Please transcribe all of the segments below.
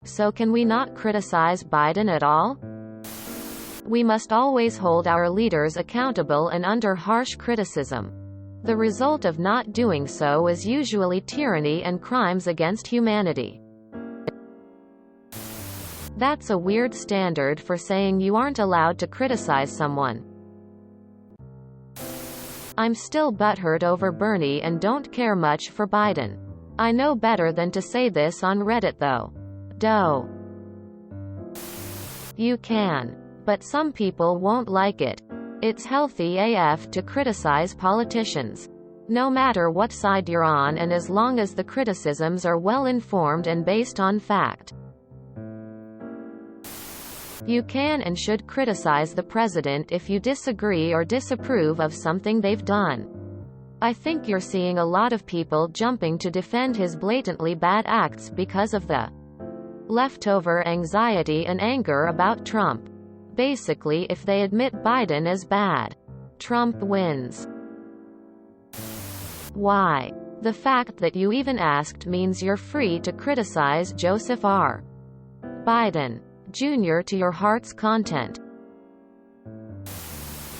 So can we not criticize Biden at all? We must always hold our leaders accountable and under harsh criticism. The result of not doing so is usually tyranny and crimes against humanity. That's a weird standard for saying you aren't allowed to criticize someone. I'm still butthurt over Bernie and don't care much for Biden. I know better than to say this on Reddit though. Doh. You can. But some people won't like it. It's healthy AF to criticize politicians. No matter what side you're on and as long as the criticisms are well informed and based on fact. You can and should criticize the president if you disagree or disapprove of something they've done. I think you're seeing a lot of people jumping to defend his blatantly bad acts because of the leftover anxiety and anger about Trump. Basically, if they admit Biden is bad, Trump wins. Why? The fact that you even asked means you're free to criticize Joseph R. Biden Jr. to your heart's content.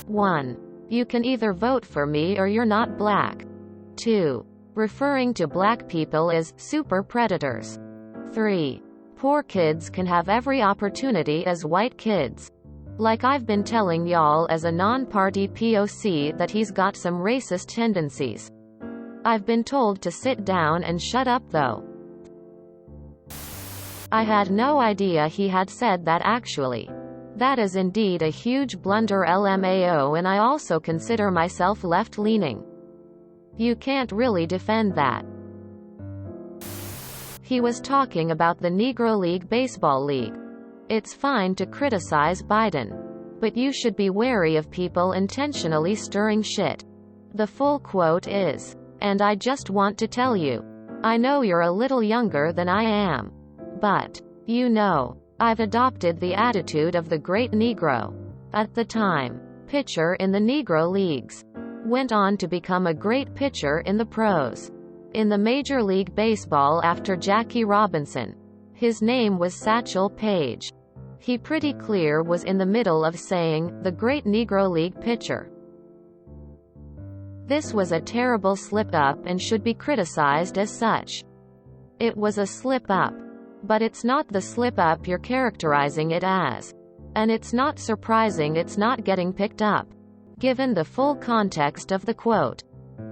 1. You can either vote for me or you're not black. 2. Referring to black people as super predators. 3. Poor kids can have every opportunity as white kids. Like I've been telling y'all as a non-party POC that he's got some racist tendencies. I've been told to sit down and shut up though. I had no idea he had said that actually. That is indeed a huge blunder LMAO, and I also consider myself left-leaning. You can't really defend that. He was talking about the Negro League Baseball League. It's fine to criticize Biden. But you should be wary of people intentionally stirring shit. The full quote is, "And I just want to tell you. I know you're a little younger than I am. But, you know, I've adopted the attitude of the great Negro. At the time, pitcher in the Negro Leagues. Went on to become a great pitcher in the pros. In the Major League Baseball after Jackie Robinson. His name was Satchel Paige." He pretty clear was in the middle of saying, the great Negro League pitcher. This was a terrible slip-up and should be criticized as such. It was a slip-up. But it's not the slip-up you're characterizing it as. And it's not surprising it's not getting picked up, given the full context of the quote.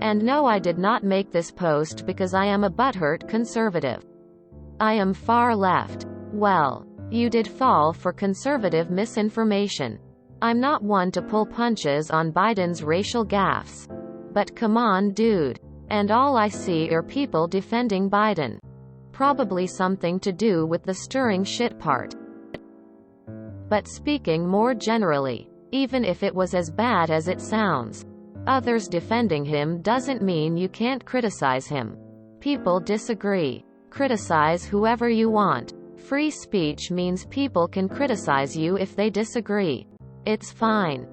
And no, I did not make this post because I am a butthurt conservative. I am far left. Well, you did fall for conservative misinformation. I'm not one to pull punches on Biden's racial gaffes. But come on, dude. And all I see are people defending Biden. Probably something to do with the stirring shit part. But speaking more generally, even if it was as bad as it sounds, others defending him doesn't mean you can't criticize him. People disagree. Criticize whoever you want. Free speech means people can criticize you if they disagree. It's fine.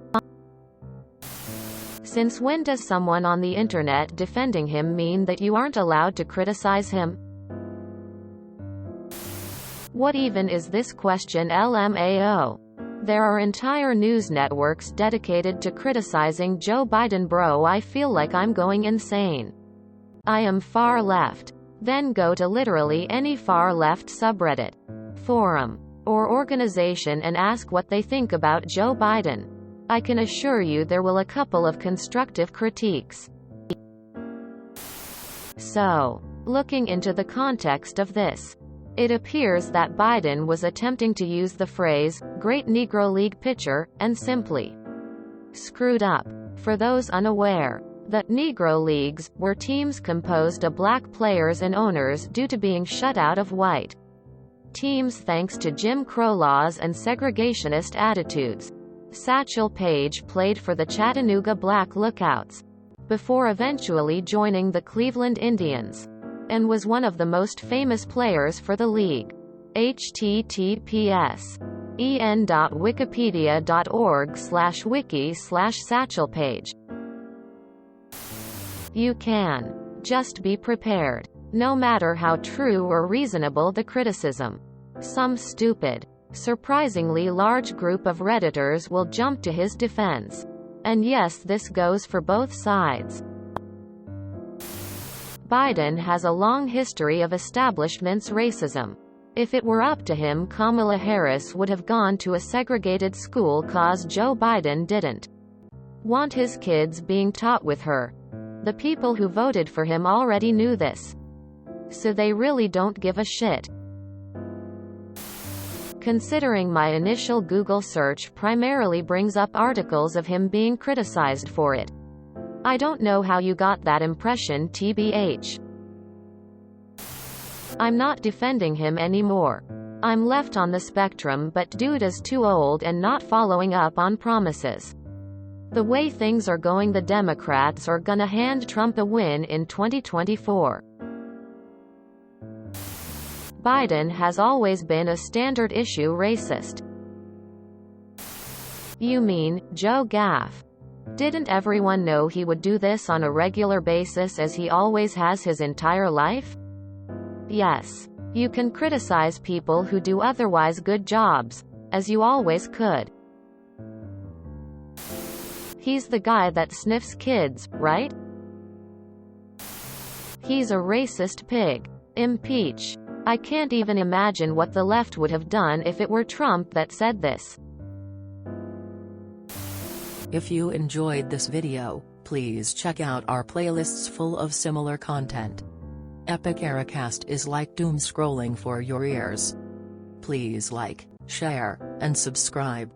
Since when does someone on the internet defending him mean that you aren't allowed to criticize him? What even is this question LMAO? There are entire news networks dedicated to criticizing Joe Biden. Bro, I feel like I'm going insane. I am far left. Then go to literally any far left subreddit, forum, or organization and ask what they think about Joe Biden. I can assure you there will a couple of constructive critiques. So, looking into the context of this, it appears that Biden was attempting to use the phrase, great Negro League pitcher, and simply screwed up. For those unaware, the Negro Leagues were teams composed of black players and owners due to being shut out of white teams thanks to Jim Crow laws and segregationist attitudes. Satchel Paige played for the Chattanooga Black Lookouts before eventually joining the Cleveland Indians, and was one of the most famous players for the league. https://en.wikipedia.org/wiki/satchelpage. You can just be prepared. No matter how true or reasonable the criticism, Some stupid, surprisingly large group of Redditors will jump to his defense. And yes, this goes for both sides. Biden has a long history of establishment's racism. If it were up to him, Kamala Harris would have gone to a segregated school cause Joe Biden didn't want his kids being taught with her. The people who voted for him already knew this. So they really don't give a shit. Considering my initial Google search primarily brings up articles of him being criticized for it. I don't know how you got that impression, TBH. I'm not defending him anymore. I'm left on the spectrum, but dude is too old and not following up on promises. The way things are going, the Democrats are gonna hand Trump a win in 2024. Biden has always been a standard issue racist. You mean, Joe Gaff? Didn't everyone know he would do this on a regular basis, as he always has his entire life? Yes. You can criticize people who do otherwise good jobs, as you always could. He's the guy that sniffs kids, right? He's a racist pig. Impeach. I can't even imagine what the left would have done if it were Trump that said this. If you enjoyed this video, please check out our playlists full of similar content. Epic Eracast is like doom scrolling for your ears. Please like, share, and subscribe.